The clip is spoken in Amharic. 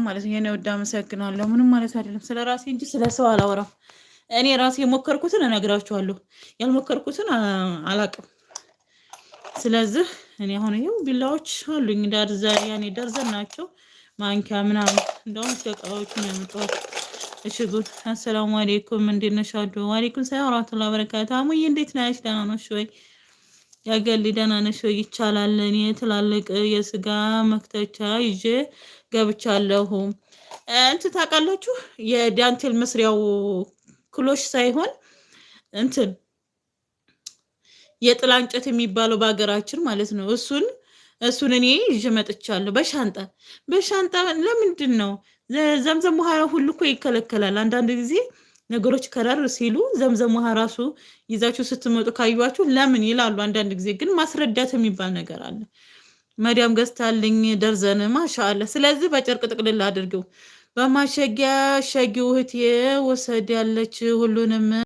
ማለት ነው። የኔ ወዳ አመሰግናለሁ። ምንም ማለት አይደለም። ስለ ራሴ እንጂ ስለ ሰው አላወራም። እኔ ራሴ የሞከርኩትን እነግራችኋለሁ፣ ያልሞከርኩትን አላቅም። ስለዚህ እኔ አሁን ይኸው ቢላዎች አሉኝ ያኔ ደርዘን ናቸው፣ ማንኪያ ምናምን። እንደውም እቃዎቹ ነው ያመጣሁት። እሺ ጉድ። አሰላሙ አለይኩም እንዴት ነሽ? አዱ ወአለይኩም ሰላም ወራህመቱላሂ ወበረካቱ። አሙዬ እንዴት ነሽ? ደህና ነሽ ወይ? ያገሊ ደህና ነሽ ወይ? ይቻላል። እኔ ትላልቅ የስጋ መክተቻ ይዤ ገብቻለሁ። እንትን ታውቃላችሁ፣ የዳንቴል መስሪያው ክሎሽ ሳይሆን እንትን የጥላ እንጨት የሚባለው በሀገራችን ማለት ነው። እሱን እኔ ይዤ መጥቻለሁ በሻንጣ። ለምንድን ነው ዘምዘም ውሃ ሁሉ እኮ ይከለከላል። አንዳንድ ጊዜ ነገሮች ከረር ሲሉ ዘምዘም ውሃ ራሱ ይዛችሁ ስትመጡ ካዩዋችሁ ለምን ይላሉ። አንዳንድ ጊዜ ግን ማስረዳት የሚባል ነገር አለ። መዲያም ገዝታልኝ ደርዘን ማሻአላ። ስለዚህ በጨርቅ ጥቅልል አድርገው በማሸጊያ ሸጊው እህቴ ወሰድ ያለች ሁሉንም